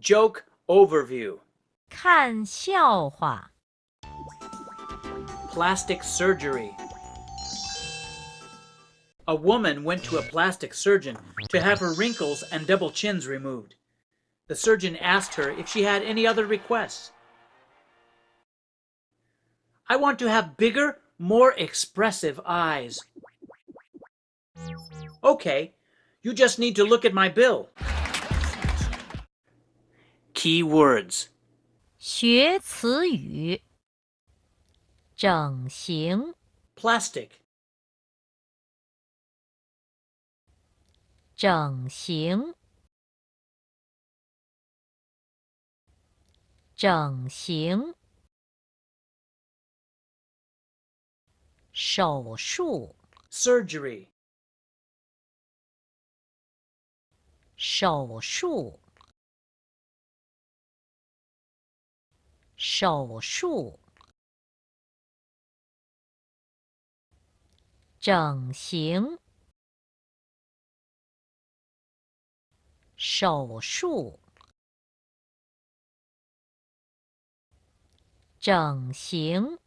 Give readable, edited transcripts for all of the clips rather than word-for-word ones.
Joke overview. 看笑话。Plastic surgery. A woman went to a plastic surgeon to have her wrinkles and double chins removed. The surgeon asked her if she had any other requests. I want to have bigger, more expressive eyes. Okay, you just need to look at my bill. Key words. 学词语。整形。Plastic. 整形。整形。手术。Surgery. 手术。手术。整形。手术。整形。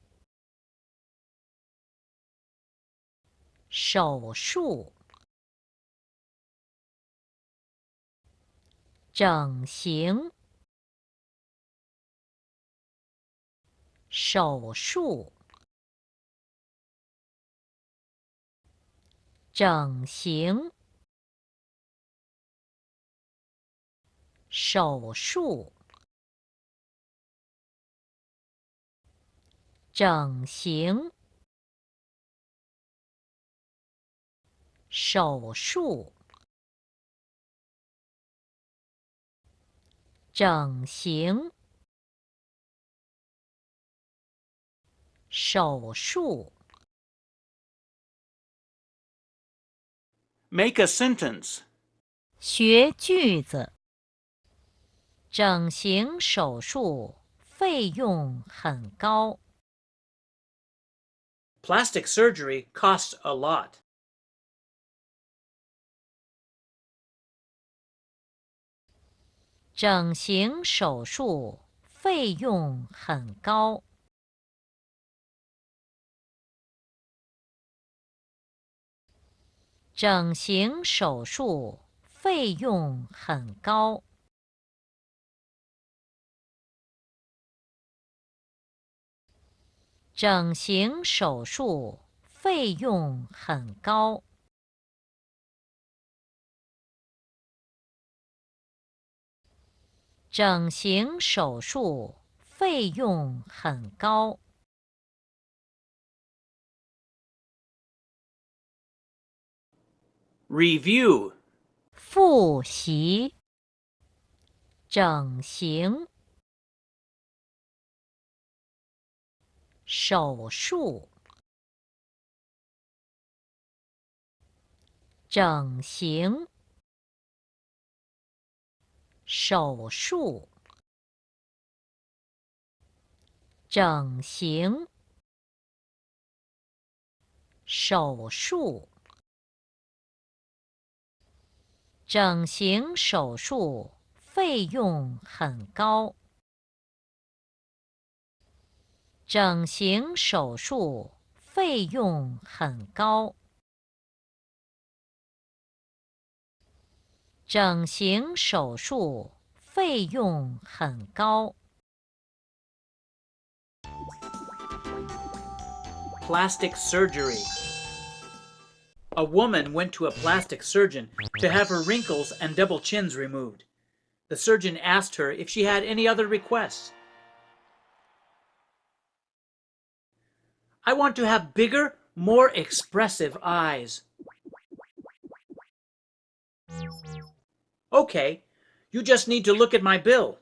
手术。整形。手术。整形。手术。整形。手术。整形。手术。Make a sentence. 学句子。整形手术费用很高。Plastic surgery costs a lot. 整形手术费用很高。整形手术费用很高。整形手术费用很高。整形手术费用很高。Review. 复习。整形。手术。整形。手术。整形。手术。整形手术费用很高。整形手术费用很高。整形手术费用很高。Plastic surgery. A woman went to a plastic surgeon to have her wrinkles and double chins removed. The surgeon asked her if she had any other requests. I want to have bigger, more expressive eyes. Okay, you just need to look at my bill.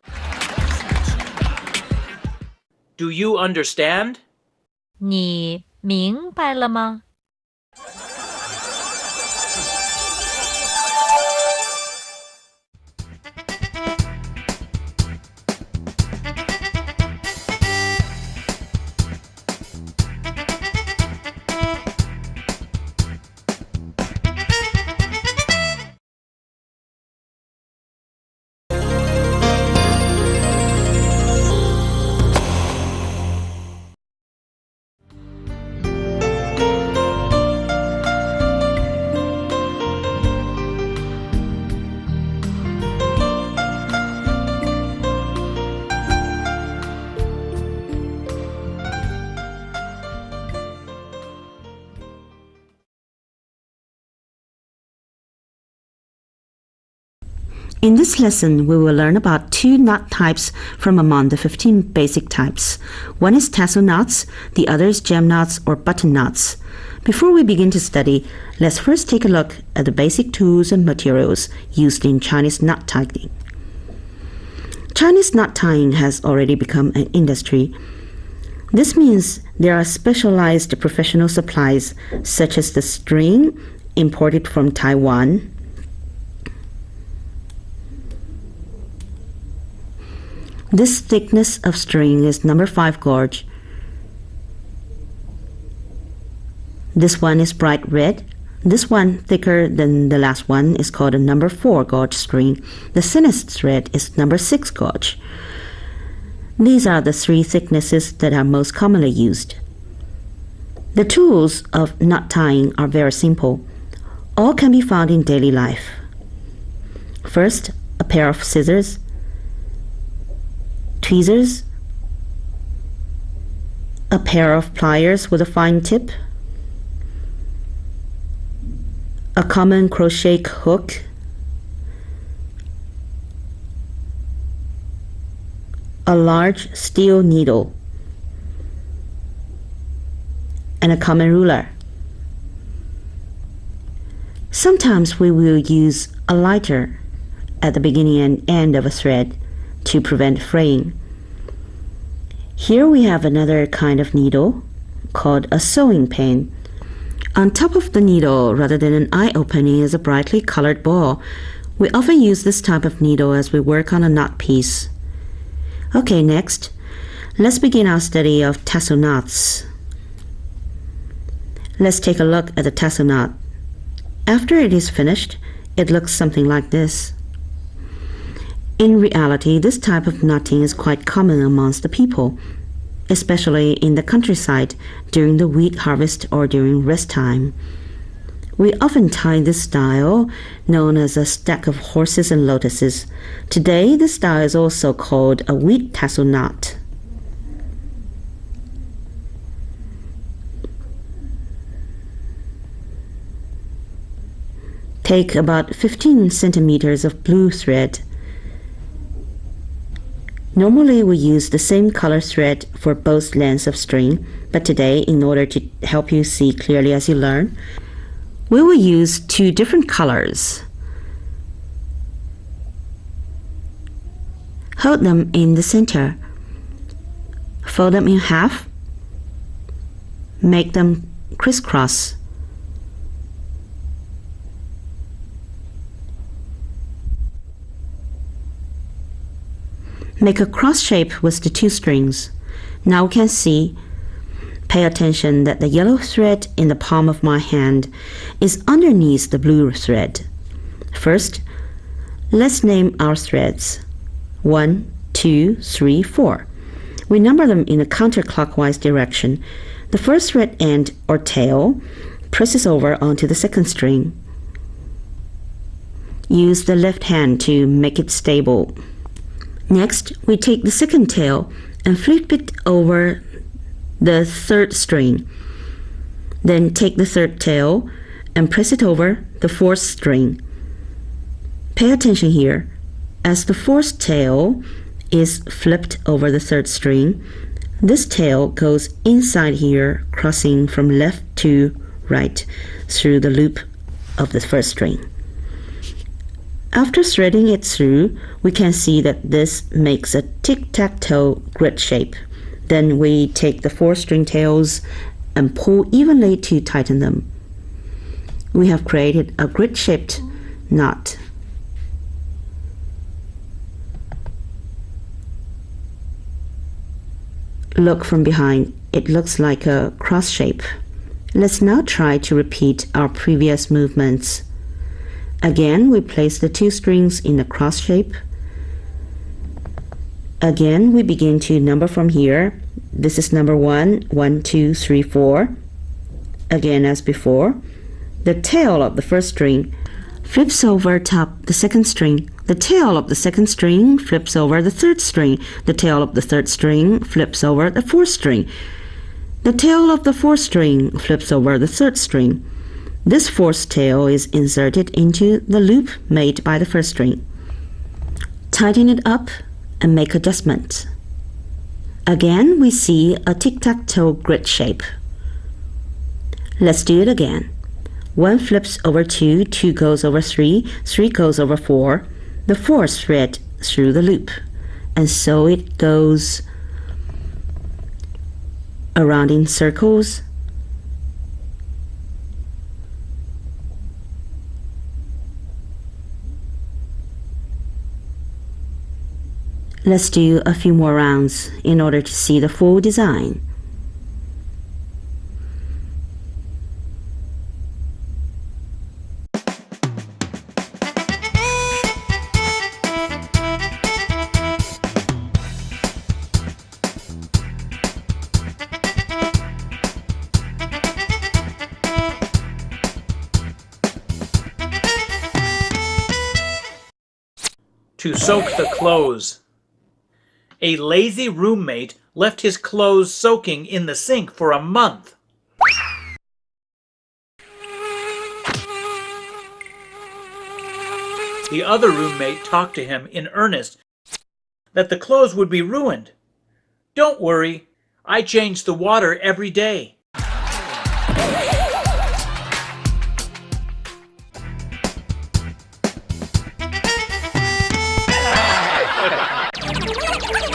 Do you understand? 你明白了吗？ In this lesson, we will learn about 2 knot types from among the 15 basic types. One is tassel knots, the other is gem knots or button knots. Before we begin to study, let's first take a look at the basic tools and materials used in Chinese knot tying. Chinese knot tying has already become an industry. This means there are specialized professional supplies such as the string imported from Taiwan, this thickness of string is number 5 gauge. This one is bright red. This one, thicker than the last one, is called a number 4 gauge string. The thinnest thread is number 6 gauge. These are the 3 thicknesses that are most commonly used. The tools of knot tying are very simple. All can be found in daily life. First, a pair of scissors, tweezers, a pair of pliers with a fine tip, a common crochet hook, a large steel needle, and a common ruler. Sometimes we will use a lighter at the beginning and end of a thread to prevent fraying. Here we have another kind of needle called a sewing pin. On top of the needle, rather than an eye opening, is a brightly colored ball. We often use this type of needle as we work on a knot piece. Okay, next, let's begin our study of tassel knots. Let's take a look at the tassel knot. After it is finished, it looks something like this. In reality, this type of knotting is quite common amongst the people, especially in the countryside during the wheat harvest or during rest time. We often tie this style, known as a stack of horses and lotuses. Today, this style is also called a wheat tassel knot. Take about 15 centimeters of blue thread. Normally we use the same color thread for both lengths of string, but today, in order to help you see clearly as you learn, we will use 2 different colors. Hold them in the center. Fold them in half. Make them crisscross. Make a cross shape with the 2 strings. Now we can see, pay attention that the yellow thread in the palm of my hand is underneath the blue thread. First, let's name our threads. 1, 2, 3, 4. We number them in a counterclockwise direction. The first thread end or tail presses over onto the second string. Use the left hand to make it stable. Next, we take the second tail and flip it over the third string. Then take the third tail and press it over the fourth string. Pay attention here. As the fourth tail is flipped over the third string, this tail goes inside here, crossing from left to right through the loop of the first string. After threading it through, we can see that this makes a tic-tac-toe grid shape. Then we take the 4 string tails and pull evenly to tighten them. We have created a grid-shaped knot. Look from behind, it looks like a cross shape. Let's now try to repeat our previous movements. Again, we place the 2 strings in a cross shape. Again, we begin to number from here. This is number 1, 1, 2, 3, 4. Again, as before, the tail of the first string flips over top the second string. The tail of the second string flips over the third string. The tail of the third string flips over the fourth string. The tail of the fourth string flips over the third string. This fourth tail is inserted into the loop made by the first string. tighten it up and make adjustments. Again, we see a tic-tac-toe grid shape. Let's do it again. 1 flips over 2, 2 goes over 3, 3 goes over 4. The 4 is thread through the loop, and so it goes around in circles. Let's do a few more rounds in order to see the full design. To soak the clothes. A lazy roommate left his clothes soaking in the sink for a month. The other roommate talked to him in earnest that the clothes would be ruined. "Don't worry, I change the water every day."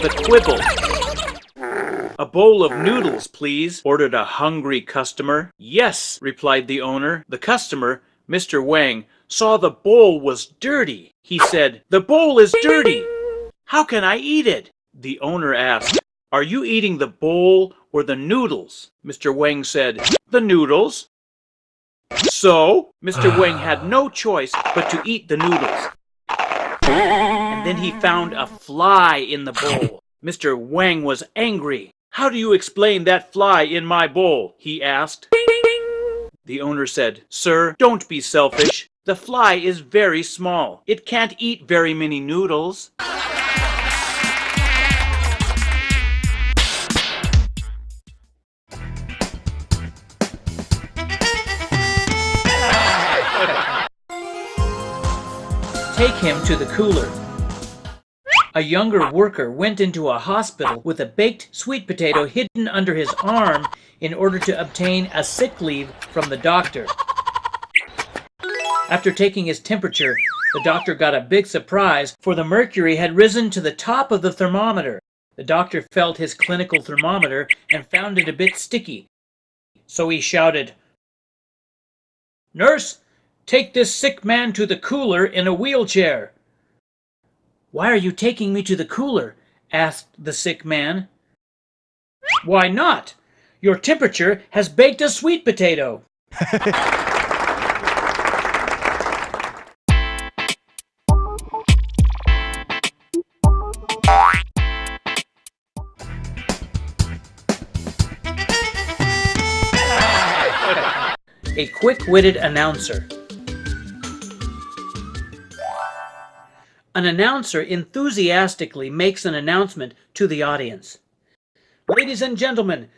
The quibble. "A bowl of noodles, please," ordered a hungry customer. "Yes," replied the owner. The customer, Mr. Wang, saw the bowl was dirty. He said, "The bowl is dirty. How can I eat it?" The owner asked, "Are you eating the bowl or the noodles?" Mr. Wang said, "The noodles." So, Mr. Wang had no choice but to eat the noodles. And then he found a fly in the bowl. Mr. Wang was angry. "How do you explain that fly in my bowl?" he asked. The owner said, "Sir, don't be selfish. The fly is very small. It can't eat very many noodles." Take him to the cooler. A younger worker went into a hospital with a baked sweet potato hidden under his arm in order to obtain a sick leave from the doctor. After taking his temperature, the doctor got a big surprise, for the mercury had risen to the top of the thermometer. The doctor felt his clinical thermometer and found it a bit sticky. So he shouted, "Nurse, take this sick man to the cooler in a wheelchair." "Why are you taking me to the cooler?" asked the sick man. "Why not? Your temperature has baked a sweet potato." A quick-witted announcer. An announcer enthusiastically makes an announcement to the audience. "Ladies and gentlemen,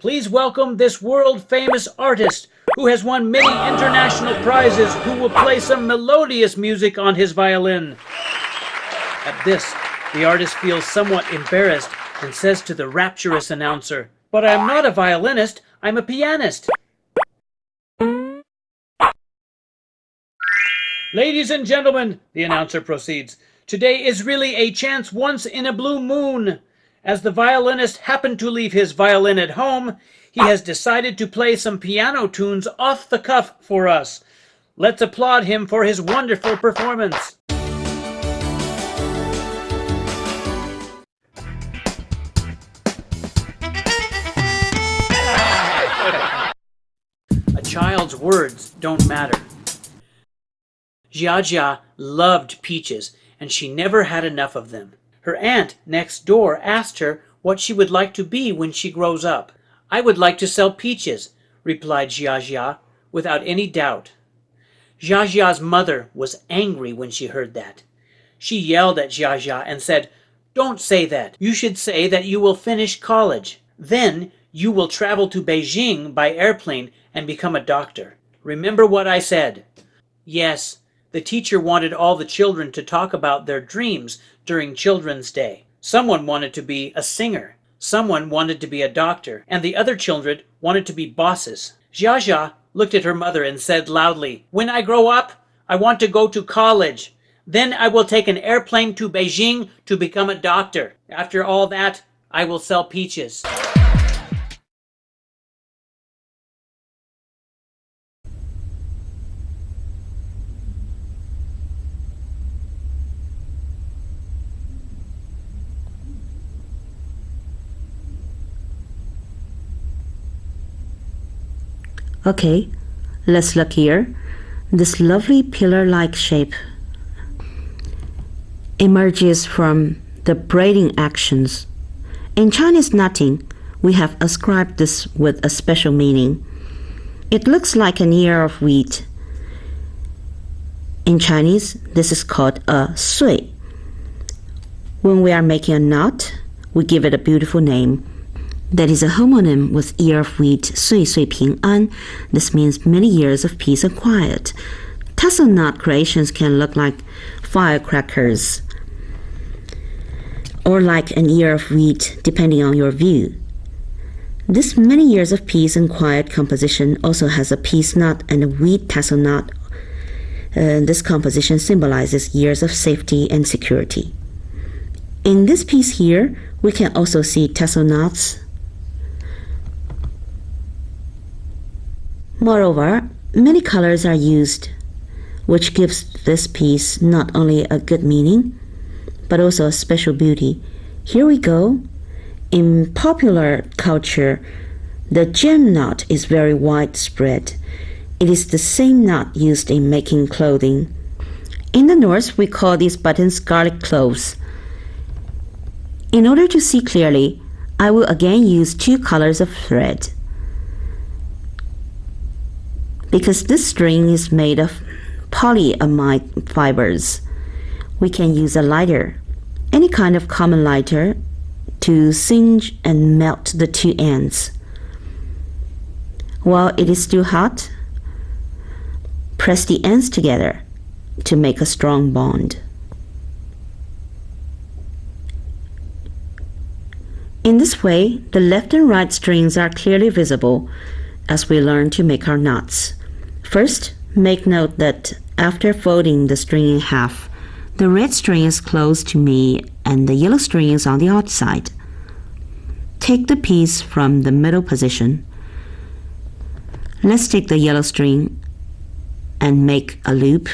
please welcome this world-famous artist who has won many international prizes, who will play some melodious music on his violin." At this, the artist feels somewhat embarrassed and says to the rapturous announcer, "But I'm not a violinist, I'm a pianist." "Ladies and gentlemen," the announcer proceeds, "today is really a chance once in a blue moon. As the violinist happened to leave his violin at home, he has decided to play some piano tunes off the cuff for us. Let's applaud him for his wonderful performance." A child's words don't matter. Jia loved peaches, and she never had enough of them. Her aunt next door asked her what she would like to be when she grows up. "I would like to sell peaches," replied Jia, without any doubt. Jia's mother was angry when she heard that. She yelled at Jia and said, "Don't say that. You should say that you will finish college. Then you will travel to Beijing by airplane and become a doctor. Remember what I said." "Yes, The teacher wanted all the children to talk about their dreams during Children's Day. Someone wanted to be a singer, someone wanted to be a doctor, and the other children wanted to be bosses. Jiajia looked at her mother and said loudly, "When I grow up, I want to go to college. Then I will take an airplane to Beijing to become a doctor. After all that, I will sell peaches." Okay, let's look here. This lovely pillar-like shape emerges from the braiding actions. In Chinese knotting, we have ascribed this with a special meaning. It looks like an ear of wheat. In Chinese, this is called a sui. When we are making a knot, we give it a beautiful name. That is a homonym with ear of wheat, sui sui ping an. This means many years of peace and quiet. Tassel knot creations can look like firecrackers or like an ear of wheat, depending on your view. This many years of peace and quiet composition also has a peace knot and a wheat tassel knot. This composition symbolizes years of safety and security. In this piece here, we can also see tassel knots. Moreover, many colors are used, which gives this piece not only a good meaning, but also a special beauty. Here we go. In popular culture, the gem knot is very widespread. It is the same knot used in making clothing. In the North, we call these buttons garlic cloves. In order to see clearly, I will again use two colors of thread. Because this string is made of polyamide fibers, we can use a lighter, any kind of common lighter, to singe and melt the two ends. While it is still hot, press the ends together to make a strong bond. In this way, the left and right strings are clearly visible as we learn to make our knots. First, make note that after folding the string in half, the red string is close to me and the yellow string is on the outside. Take the piece from the middle position. Let's take the yellow string and make a loop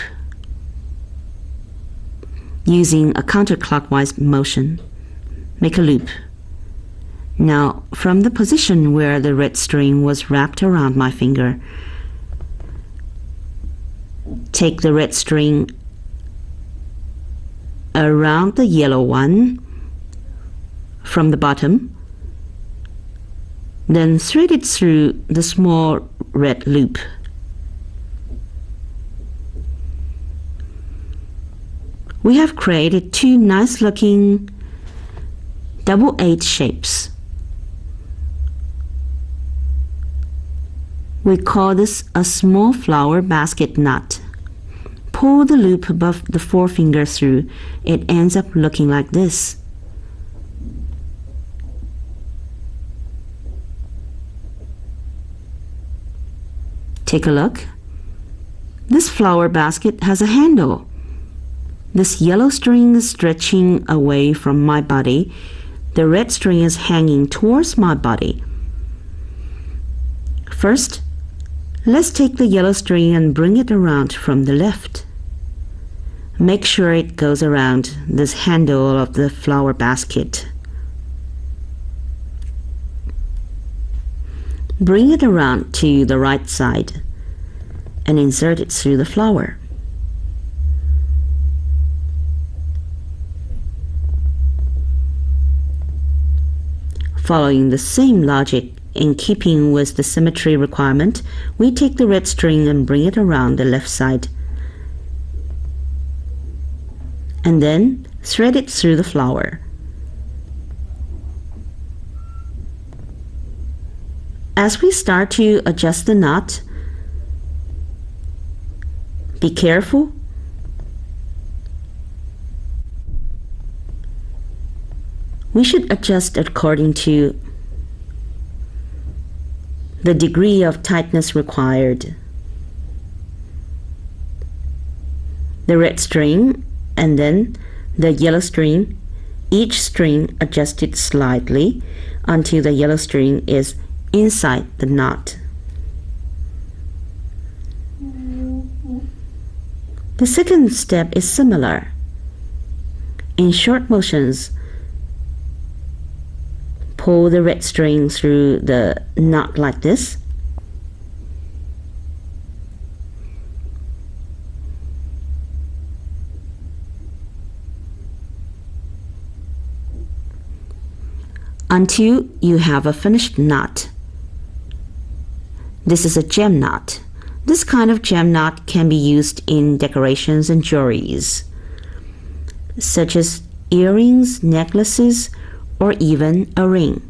using a counterclockwise motion. Make a loop. Now, from the position where the red string was wrapped around my finger, take the red string around the yellow one from the bottom, then thread it through the small red loop. We have created two nice looking double 8 shapes. We call this a small flower basket knot. Pull the loop above the forefinger through. It ends up looking like this. Take a look. This flower basket has a handle. This yellow string is stretching away from my body. The red string is hanging towards my body. First, let's take the yellow string and bring it around from the left. Make sure it goes around this handle of the flower basket. Bring it around to the right side and insert it through the flower. Following the same logic, in keeping with the symmetry requirement, we take the red string and bring it around the left side, and then thread it through the flower. As we start to adjust the knot, be careful We should adjust according to the degree of tightness required. The red string and then the yellow string, each string adjusted slightly until the yellow string is inside the knot. The second step is similar. In short motions, pull the red string through the knot like this. Until you have a finished knot. This is a gem knot. This kind of gem knot can be used in decorations and jewelries, such as earrings, necklaces, or even a ring.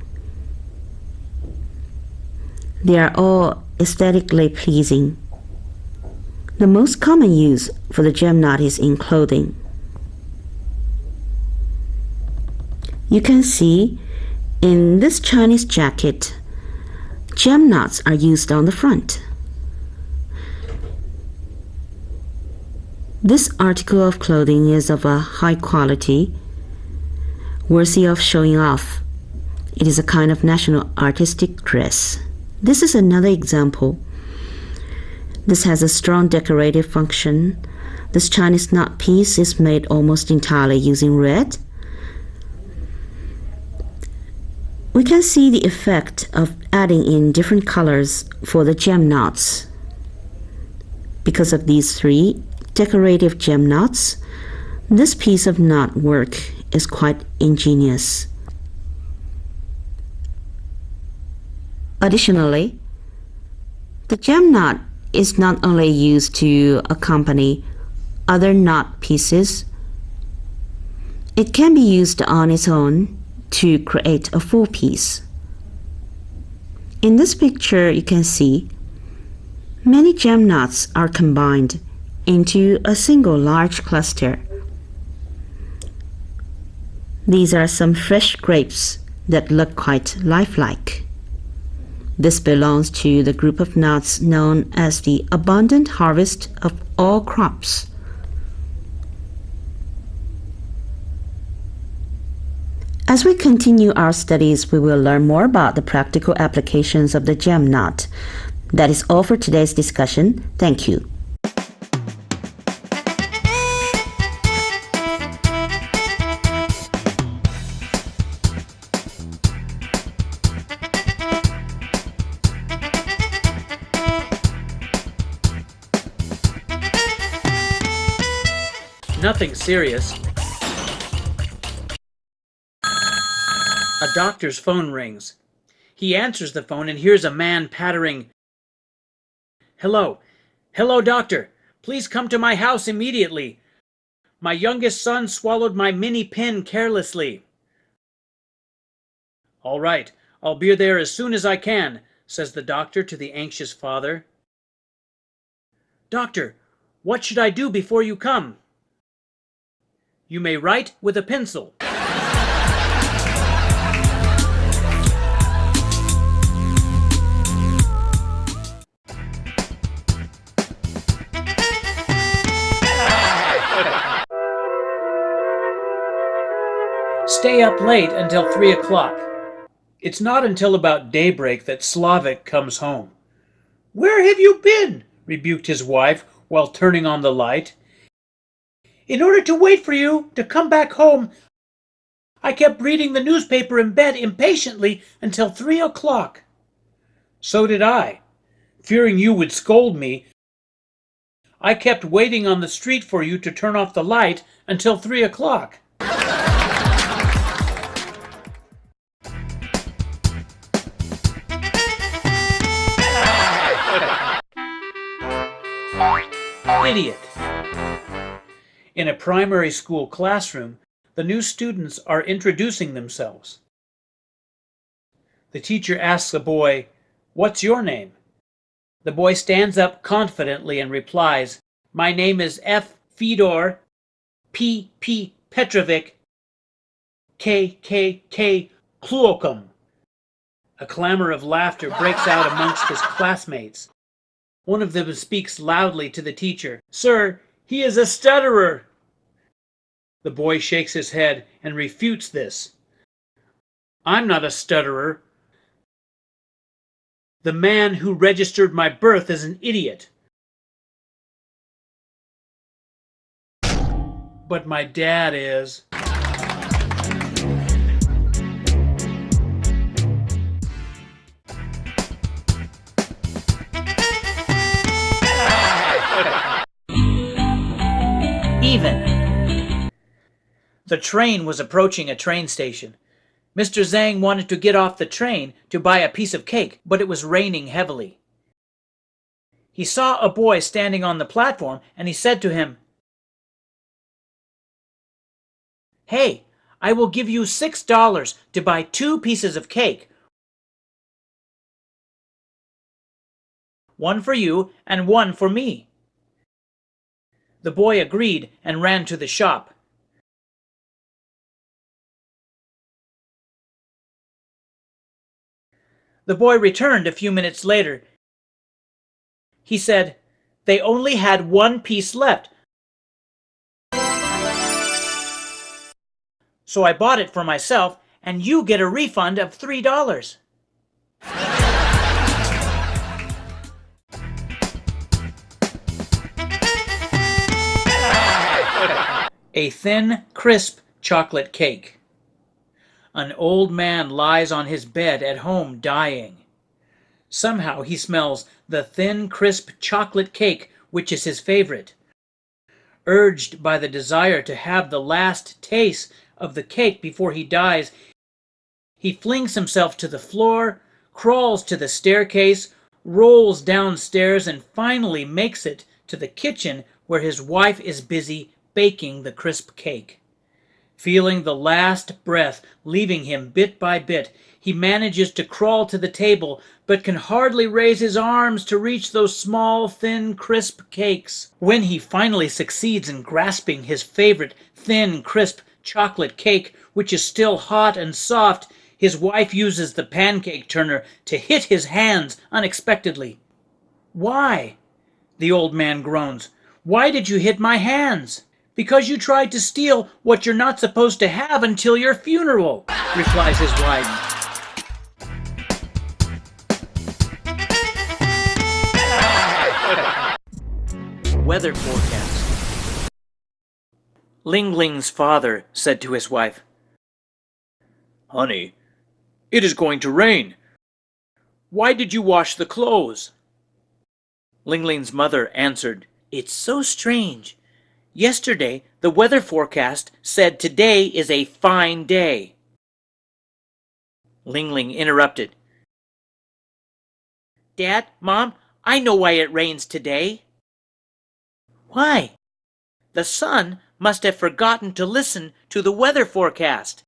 They are all aesthetically pleasing. The most common use for the gem knot is in clothing. You can see in this Chinese jacket, gem knots are used on the front. This article of clothing is of a high quality, worthy of showing off. It is a kind of national artistic dress. This is another example. This has a strong decorative function. This Chinese knot piece is made almost entirely using red. We can see the effect of adding in different colors for the gem knots. Because of these three decorative gem knots, this piece of knot work is quite ingenious. Additionally, the gem knot is not only used to accompany other knot pieces, it can be used on its own to create a full piece. In this picture, you can see many gem knots are combined into a single large cluster. These are some fresh grapes that look quite lifelike. This belongs to the group of knots known as the abundant harvest of all crops. As we continue our studies, we will learn more about the practical applications of the gem knot. That is all for today's discussion. Thank you. Nothing serious. A doctor's phone rings. He answers the phone and hears a man pattering. Hello. Hello, doctor. Please come to my house immediately. My youngest son swallowed my mini pin carelessly. All right. I'll be there as soon as I can, says the doctor to the anxious father. Doctor, what should I do before you come? You may write with a pencil. Stay up late until 3 o'clock. It's not until about daybreak that Slavic comes home. Where have you been? Rebuked his wife while turning on the light. In order to wait for you to come back home, I kept reading the newspaper in bed impatiently until 3 o'clock. So did I. Fearing you would scold me, I kept waiting on the street for you to turn off the light until 3 o'clock. Idiot. In a primary school classroom, the new students are introducing themselves. The teacher asks a boy, "What's your name?" The boy stands up confidently and replies, "My name is F. Fedor P. Petrovic K, Cloakum. A clamor of laughter breaks out amongst his classmates. One of them speaks loudly to the teacher. Sir, he is a stutterer. The boy shakes his head and refutes this. I'm not a stutterer. The man who registered my birth is an idiot. But my dad is. Even. The train was approaching a train station. Mr. Zhang wanted to get off the train to buy a piece of cake, but it was raining heavily. He saw a boy standing on the platform, and he said to him, Hey, I will give you $6 to buy 2 pieces of cake. One for you and one for me. The boy agreed and ran to the shop. The boy returned a few minutes later. He said, They only had 1 piece left, so I bought it for myself, and you get a refund of $3. A thin, crisp chocolate cake. An old man lies on his bed at home dying. Somehow he smells the thin, crisp chocolate cake, which is his favorite. Urged by the desire to have the last taste of the cake before he dies, he flings himself to the floor, crawls to the staircase, rolls downstairs, and finally makes it to the kitchen where his wife is busy baking the crisp cake. Feeling the last breath leaving him bit by bit, he manages to crawl to the table, but can hardly raise his arms to reach those small, thin, crisp cakes. When he finally succeeds in grasping his favorite thin, crisp chocolate cake, which is still hot and soft, his wife uses the pancake turner to hit his hands unexpectedly. Why? The old man groans. Why did you hit my hands? Because you tried to steal what you're not supposed to have until your funeral, replies his wife. Weather forecast. Ling Ling's father said to his wife, Honey, it is going to rain. Why did you wash the clothes? Ling Ling's mother answered, It's so strange. Yesterday, the weather forecast said today is a fine day. Ling Ling interrupted. Dad, Mom, I know why it rains today. Why? The sun must have forgotten to listen to the weather forecast.